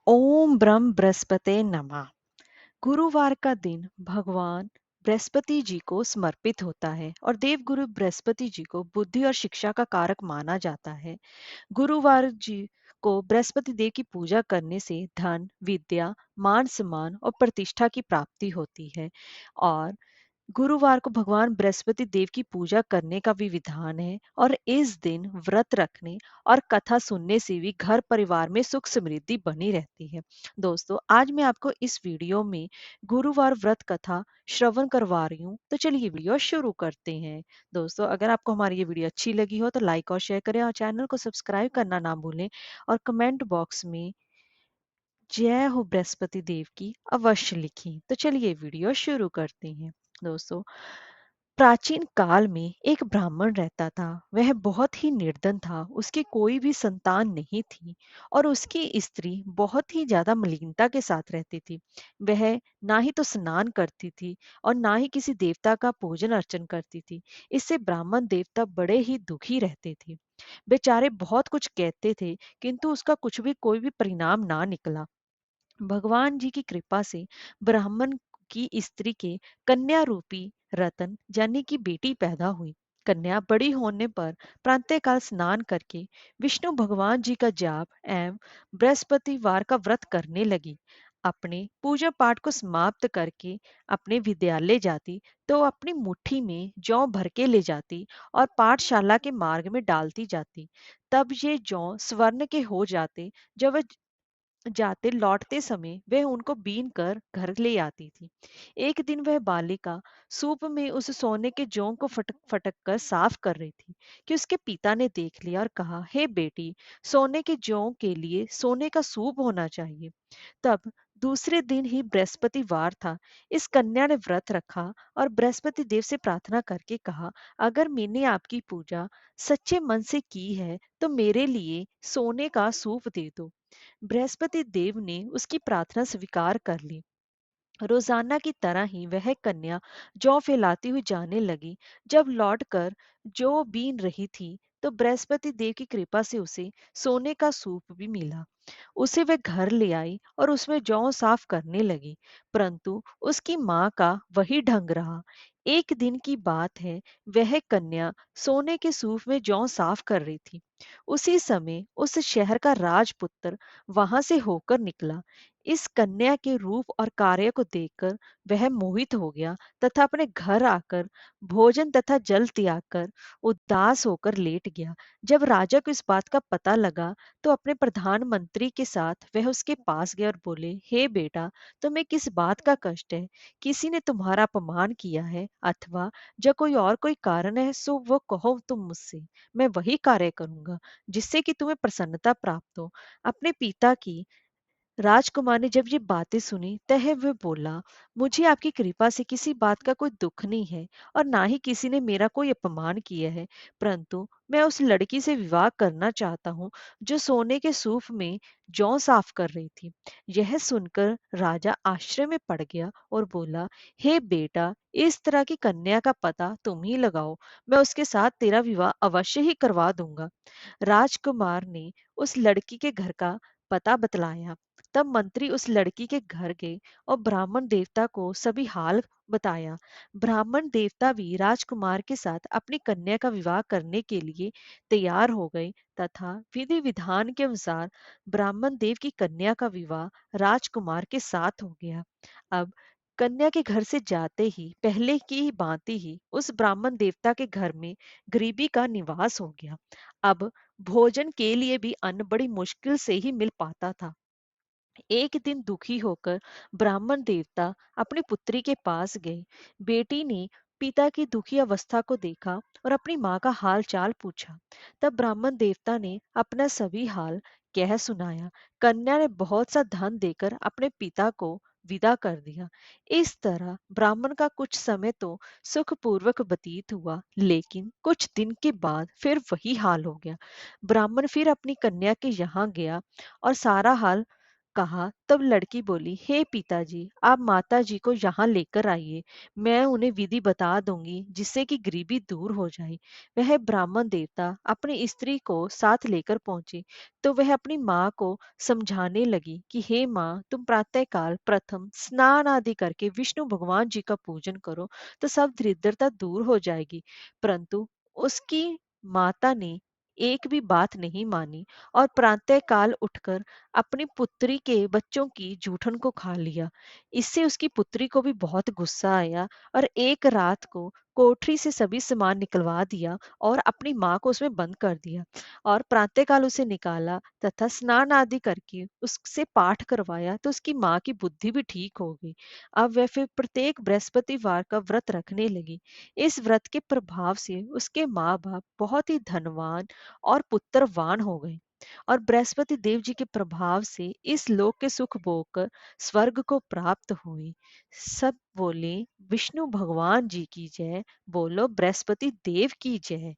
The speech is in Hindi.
ओम ब्रह्म बृहस्पते नमः। गुरुवार का दिन भगवान बृहस्पति जी को समर्पित होता है और देवगुरु बृहस्पति जी को बुद्धि और शिक्षा का कारक माना जाता है। गुरुवार जी को बृहस्पति देव की पूजा करने से धन, विद्या, मान सम्मान और प्रतिष्ठा की प्राप्ति होती है। और गुरुवार को भगवान बृहस्पति देव की पूजा करने का भी विधान है और इस दिन व्रत रखने और कथा सुनने से भी घर परिवार में सुख समृद्धि बनी रहती है। दोस्तों, आज मैं आपको इस वीडियो में गुरुवार व्रत कथा श्रवण करवा रही हूँ, तो चलिए वीडियो शुरू करते हैं। दोस्तों, अगर आपको हमारी ये वीडियो अच्छी लगी हो तो लाइक और शेयर करें और चैनल को सब्सक्राइब करना ना भूलें और कमेंट बॉक्स में जय हो बृहस्पति देव की अवश्य लिखी। तो चलिए वीडियो शुरू करते हैं। दोस्तों, प्राचीन काल में एक ब्राह्मण रहता था। वह बहुत ही निर्धन था, उसकी कोई भी संतान नहीं थी और उसकी स्त्री बहुत ही ज्यादा मलिनता के साथ रहती थी। वह ना ही तो स्नान करती थी और ना ही किसी देवता का पूजन अर्चन करती थी। इससे ब्राह्मण देवता बड़े ही दुखी रहते थे। बेचारे बहुत कुछ कहते थे, किंतु उसका कुछ भी कोई भी परिणाम ना निकला। भगवान जी की कृपा से ब्राह्मण की स्त्री के कन्या रूपी रतन यानी कि बेटी पैदा हुई। कन्या बड़ी होने पर प्रातःकाल स्नान करके विष्णु भगवान जी का जाप एवं बृहस्पतिवार का व्रत करने लगी। अपने पूजा पाठ को समाप्त करके अपने विद्यालय जाती तो अपनी मुट्ठी में जौ भर के ले जाती और पाठशाला के मार्ग में डालती जाती। तब ये जौ स्वर्ण के हो जाते। जब वह जाते लौटते समय वह उनको बीन कर घर ले आती थी। एक दिन वह बालिका सूप में उस सोने के जौ को फटक फटक कर साफ कर रही थी कि उसके पिता ने देख लिया और कहा, हे बेटी, सोने के जौ के लिए सोने का सूप होना चाहिए। तब दूसरे दिन ही बृहस्पतिवार था। इस कन्या ने व्रत रखा और बृहस्पति देव से प्रार्थना करके कहा, अगर मैंने आपकी पूजा सच्चे मन से की है तो मेरे लिए सोने का सूप दे दो। बृहस्पति देव ने उसकी प्रार्थना स्वीकार कर ली। रोजाना की तरह ही वह कन्या जौ फैलाती हुई जाने लगी। जब लौटकर जौ बीन रही थी तो बृहस्पति देव की कृपा से उसे सोने का सूप भी मिला। उसे वह घर ले आई और उसमें जौ साफ करने लगी, परंतु उसकी माँ का वही ढंग रहा। एक दिन की बात है, वह कन्या सोने के सूप में जौ साफ कर रही थी। उसी समय उस शहर का राजपुत्र वहां से होकर निकला। इस कन्या के रूप और कार्य को देखकर वह मोहित हो गया तथा अपने घर आकर भोजन तथा जल त्याग कर उदास होकर लेट गया। जब राजा को इस बात का पता लगा तो अपने प्रधानमंत्री के साथ वह उसके पास गए और बोले, हे बेटा, तुम्हें किस बात का कष्ट है? किसी ने तुम्हारा अपमान किया है अथवा जब कोई कारण है सो वो कहो तुम मुझसे। मैं वही कार्य करूंगा जिससे कि तुम्हें प्रसन्नता प्राप्त हो। अपने पिता की राजकुमार ने जब ये बातें सुनी तह वह बोला, मुझे आपकी कृपा से किसी बात का कोई दुख नहीं है और ना ही किसी ने मेरा कोई अपमान किया है, परंतु मैं उस लड़की से विवाह करना चाहता हूँ जो सोने के सूप में जौ साफ कर रही थी। यह सुनकर राजा आश्चर्य में पड़ गया और बोला, हे बेटा, इस तरह की कन्या का पता तुम ही लगाओ, मैं उसके साथ तेरा विवाह अवश्य ही करवा दूंगा। राजकुमार ने उस लड़की के घर का पता बतलाया। तब मंत्री उस लड़की के घर गए और ब्राह्मण देवता को सभी हाल बताया। ब्राह्मण देवता भी राजकुमार के साथ अपनी कन्या का विवाह करने के लिए तैयार हो गए तथा विधि विधान के अनुसार ब्राह्मण देव की कन्या का विवाह राजकुमार के साथ हो गया। अब कन्या के घर से जाते ही पहले की ही भांति ही उस ब्राह्मण देवता के घर में गरीबी का निवास हो गया। अब भोजन के लिए भी अन्न बड़ी मुश्किल से ही मिल पाता था। एक दिन दुखी होकर ब्राह्मण देवता अपनी पुत्री के पास गए। बेटी ने पिता की दुखी अवस्था को देखा और अपनी माँ का हाल चाल पूछा। तब ब्राह्मण देवता ने अपना सभी हाल कह सुनाया। कन्या ने बहुत सा धन देकर अपने पिता को विदा कर दिया। इस तरह ब्राह्मण का कुछ समय तो सुखपूर्वक व्यतीत हुआ, लेकिन कुछ दिन के बाद फिर वही हाल हो गया। ब्राह्मण फिर अपनी कन्या के यहाँ गया और सारा हाल कहा, तब लड़की बोली, हे पिताजी, आप माता जी को यहाँ लेकर आइए। मैं उन्हें विधि बता दूंगी जिससे कि गरीबी दूर हो जाए। वह ब्राह्मण देवता अपनी स्त्री को साथ लेकर पहुंची, तो वह अपनी माँ को समझाने लगी कि हे माँ, तुम प्रातःकाल प्रथम स्नान आदि करके विष्णु भगवान जी का पूजन करो, तो सब दरिद्रता दूर हो जाएगी। परंतु उसकी माता ने एक भी बात नहीं मानी और प्रातःकाल उठकर अपनी पुत्री के बच्चों की जूठन को खा लिया। इससे उसकी पुत्री को भी बहुत गुस्सा आया और एक रात को कोठरी से सभी सामान निकलवा दिया और अपनी माँ को उसमें बंद कर दिया और प्रातःकाल उसे निकाला तथा स्नान आदि करके उससे पाठ करवाया, तो उसकी माँ की बुद्धि भी ठीक हो गई। अब वह फिर प्रत्येक बृहस्पतिवार का व्रत रखने लगी। इस व्रत के प्रभाव से उसके माँ बाप बहुत ही धनवान और पुत्रवान हो गए और बृहस्पति देव जी के प्रभाव से इस लोक के सुख भोग कर स्वर्ग को प्राप्त हुए। सब बोले, विष्णु भगवान जी की जय। बोलो, बृहस्पति देव की जय।